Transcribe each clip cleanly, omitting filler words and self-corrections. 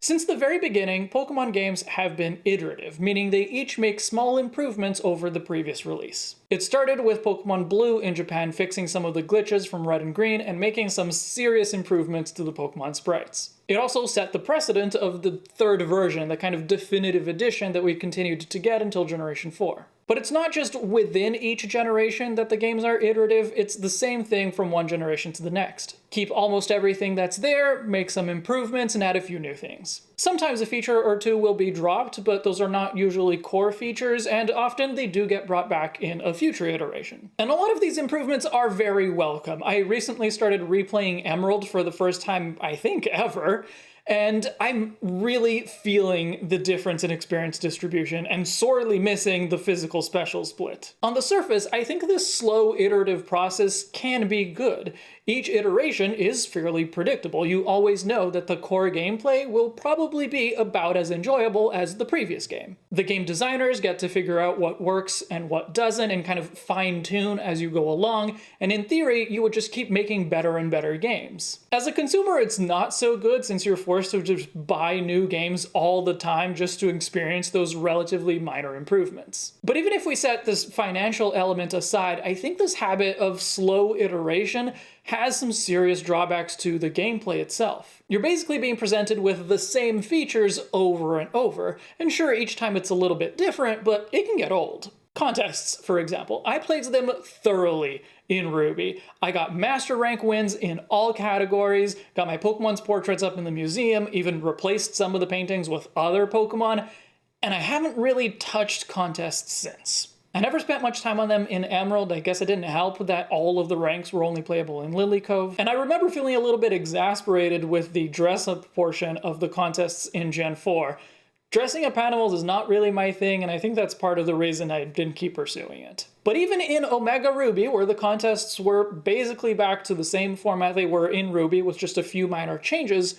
Since the very beginning, Pokémon games have been iterative, meaning they each make small improvements over the previous release. It started with Pokémon Blue in Japan fixing some of the glitches from Red and Green and making some serious improvements to the Pokémon sprites. It also set the precedent of the third version, the kind of definitive edition that we continued to get until Generation 4. But it's not just within each generation that the games are iterative, it's the same thing from one generation to the next. Keep almost everything that's there, make some improvements, and add a few new things. Sometimes a feature or two will be dropped, but those are not usually core features, and often they do get brought back in a future iteration. And a lot of these improvements are very welcome. I recently started replaying Emerald for the first time, I think, ever, and I'm really feeling the difference in experience distribution and sorely missing the physical special split. On the surface, I think this slow iterative process can be good. Each iteration is fairly predictable. You always know that the core gameplay will probably be about as enjoyable as the previous game. The game designers get to figure out what works and what doesn't and kind of fine-tune as you go along, and in theory, you would just keep making better and better games. As a consumer, it's not so good since you're forced to just buy new games all the time just to experience those relatively minor improvements. But even if we set this financial element aside, I think this habit of slow iteration has some serious drawbacks to the gameplay itself. You're basically being presented with the same features over and over, and sure, each time it's a little bit different, but it can get old. Contests, for example. I played them thoroughly in Ruby. I got master rank wins in all categories, got my Pokemon's portraits up in the museum, even replaced some of the paintings with other Pokemon, and I haven't really touched contests since. I never spent much time on them in Emerald. I guess it didn't help that all of the ranks were only playable in Lily Cove. And I remember feeling a little bit exasperated with the dress-up portion of the contests in Gen 4. Dressing up animals is not really my thing, and I think that's part of the reason I didn't keep pursuing it. But even in Omega Ruby, where the contests were basically back to the same format they were in Ruby with just a few minor changes,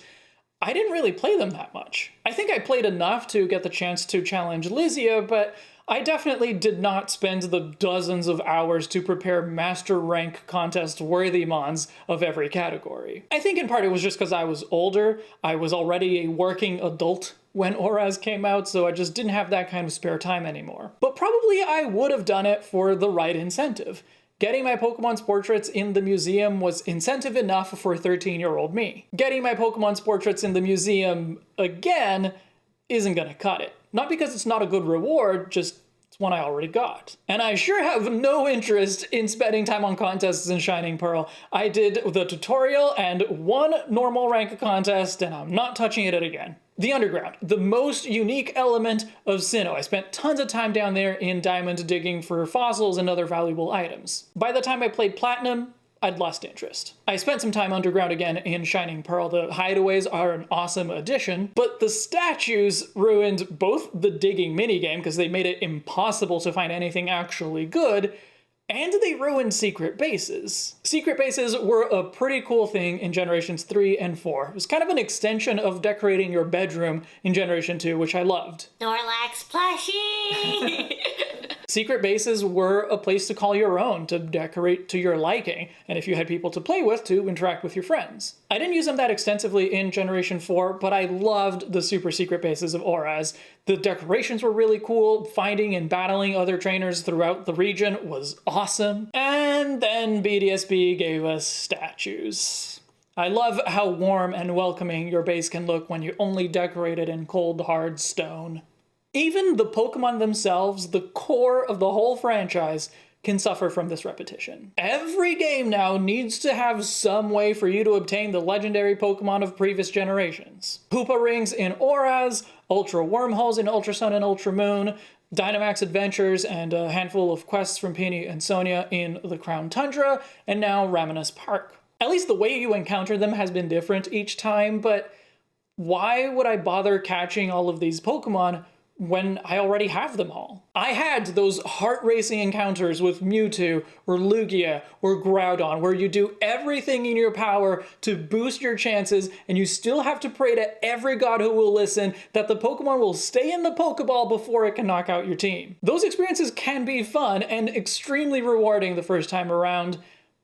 I didn't really play them that much. I think I played enough to get the chance to challenge Lysia, but I definitely did not spend the dozens of hours to prepare master rank contest worthy mons of every category. I think in part it was just because I was older. I was already a working adult when Oraz came out, so I just didn't have that kind of spare time anymore. But probably I would have done it for the right incentive. Getting my Pokemon's portraits in the museum was incentive enough for 13-year-old me. Getting my Pokemon's portraits in the museum again isn't gonna cut it. Not because it's not a good reward, just it's one I already got. And I sure have no interest in spending time on contests in Shining Pearl. I did the tutorial and one normal rank contest, and I'm not touching it again. The Underground, the most unique element of Sinnoh. I spent tons of time down there in Diamond digging for fossils and other valuable items. By the time I played Platinum, I'd lost interest. I spent some time underground again in Shining Pearl. The hideaways are an awesome addition, but the statues ruined both the digging minigame because they made it impossible to find anything actually good, and they ruined secret bases. Secret bases were a pretty cool thing in Generations 3 and 4. It was kind of an extension of decorating your bedroom in Generation 2, which I loved. Snorlax plushie! Secret bases were a place to call your own, to decorate to your liking, and if you had people to play with, to interact with your friends. I didn't use them that extensively in Generation 4, but I loved the super secret bases of Oraz. The decorations were really cool, finding and battling other trainers throughout the region was awesome, and then BDSP gave us statues. I love how warm and welcoming your base can look when you only decorate it in cold, hard stone. Even the Pokemon themselves, the core of the whole franchise, can suffer from this repetition. Every game now needs to have some way for you to obtain the legendary Pokemon of previous generations. Hoopa rings in Oraz, Ultra Wormholes in Ultra Sun and Ultra Moon, Dynamax Adventures, and a handful of quests from Peony and Sonia in the Crown Tundra, and now Raminus Park. At least the way you encounter them has been different each time, but why would I bother catching all of these Pokemon when I already have them all? I had those heart-racing encounters with Mewtwo or Lugia or Groudon where you do everything in your power to boost your chances and you still have to pray to every god who will listen that the Pokemon will stay in the Pokeball before it can knock out your team. Those experiences can be fun and extremely rewarding the first time around,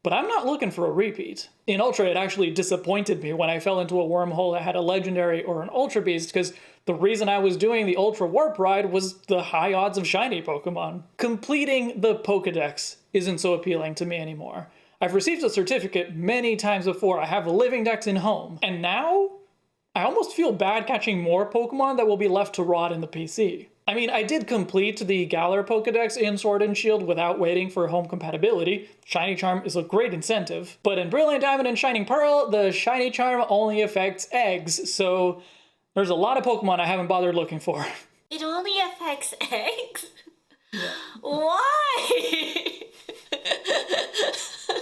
but I'm not looking for a repeat. In Ultra, it actually disappointed me when I fell into a wormhole that had a legendary or an Ultra Beast, because the reason I was doing the Ultra Warp ride was the high odds of shiny Pokemon. Completing the Pokedex isn't so appealing to me anymore. I've received a certificate many times before, I have a living dex in home, and now I almost feel bad catching more Pokemon that will be left to rot in the PC. I mean, I did complete the Galar Pokedex in Sword and Shield without waiting for home compatibility. Shiny Charm is a great incentive. But in Brilliant Diamond and Shining Pearl, the Shiny Charm only affects eggs, so there's a lot of Pokemon I haven't bothered looking for. It only affects eggs? Yeah. Why?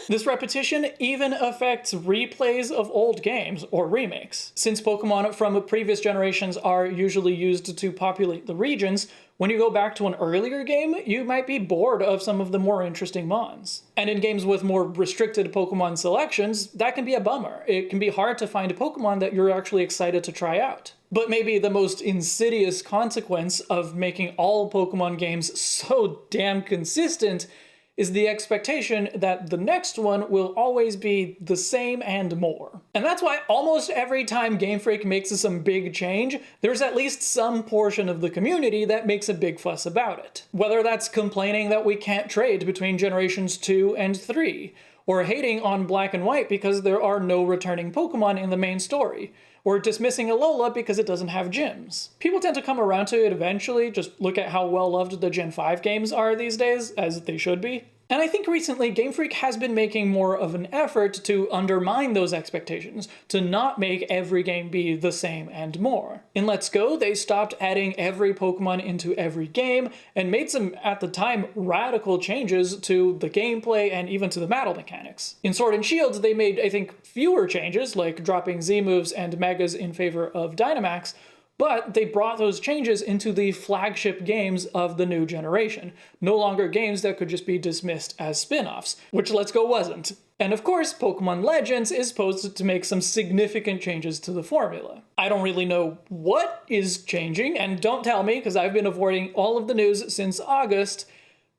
This repetition even affects replays of old games or remakes. Since Pokemon from previous generations are usually used to populate the regions, when you go back to an earlier game, you might be bored of some of the more interesting mons. And in games with more restricted Pokemon selections, that can be a bummer. It can be hard to find a Pokemon that you're actually excited to try out. But maybe the most insidious consequence of making all Pokemon games so damn consistent is the expectation that the next one will always be the same and more. And that's why almost every time Game Freak makes some big change, there's at least some portion of the community that makes a big fuss about it. Whether that's complaining that we can't trade between generations 2 and 3, or hating on Black and White because there are no returning Pokemon in the main story, or dismissing Alola because it doesn't have gyms. People tend to come around to it eventually, just look at how well loved the Gen 5 games are these days, as they should be. And I think recently Game Freak has been making more of an effort to undermine those expectations, to not make every game be the same and more. In Let's Go, they stopped adding every Pokemon into every game, and made some, at the time, radical changes to the gameplay and even to the battle mechanics. In Sword and Shield, they made, I think, fewer changes, like dropping Z-moves and Megas in favor of Dynamax, but they brought those changes into the flagship games of the new generation, no longer games that could just be dismissed as spin-offs, which Let's Go wasn't. And of course, Pokemon Legends is supposed to make some significant changes to the formula. I don't really know what is changing, and don't tell me, because I've been avoiding all of the news since August,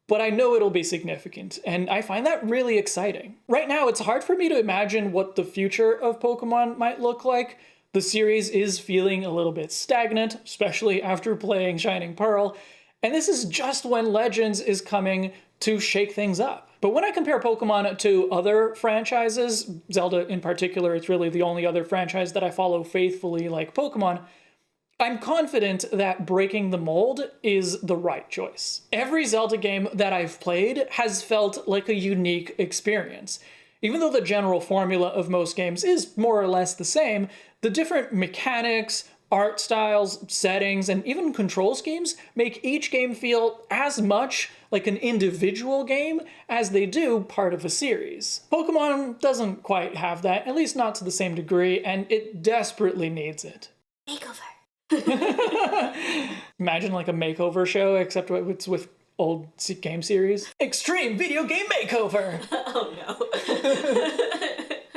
but I know it'll be significant, and I find that really exciting. Right now, it's hard for me to imagine what the future of Pokemon might look like. The series is feeling a little bit stagnant, especially after playing Shining Pearl, and this is just when Legends is coming to shake things up. But when I compare Pokemon to other franchises, Zelda in particular, it's really the only other franchise that I follow faithfully like Pokemon, I'm confident that breaking the mold is the right choice. Every Zelda game that I've played has felt like a unique experience. Even though the general formula of most games is more or less the same, the different mechanics, art styles, settings, and even control schemes make each game feel as much like an individual game as they do part of a series. Pokemon doesn't quite have that, at least not to the same degree, and it desperately needs it. Makeover. Imagine like a makeover show, except it's with old game series. Extreme Video Game Makeover! Oh no.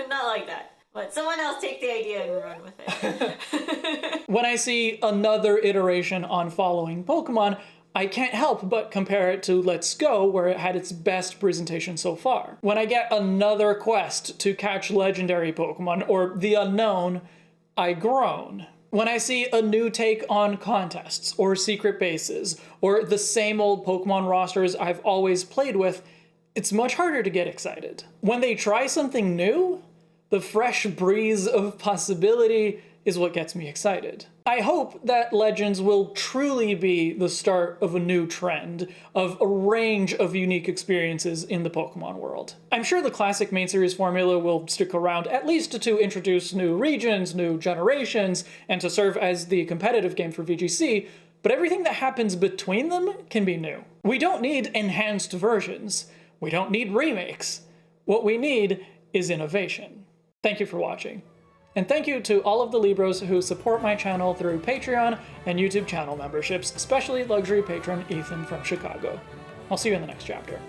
Not like that. But someone else take the idea and run with it. When I see another iteration on following Pokemon, I can't help but compare it to Let's Go, where it had its best presentation so far. When I get another quest to catch legendary Pokemon, or the unknown, I groan. When I see a new take on contests, or secret bases, or the same old Pokemon rosters I've always played with, it's much harder to get excited. When they try something new, the fresh breeze of possibility is what gets me excited. I hope that Legends will truly be the start of a new trend, of a range of unique experiences in the Pokemon world. I'm sure the classic main series formula will stick around at least to introduce new regions, new generations, and to serve as the competitive game for VGC, but everything that happens between them can be new. We don't need enhanced versions. We don't need remakes. What we need is innovation. Thank you for watching. And thank you to all of the Libros who support my channel through Patreon and YouTube channel memberships, especially luxury patron Ethan from Chicago. I'll see you in the next chapter.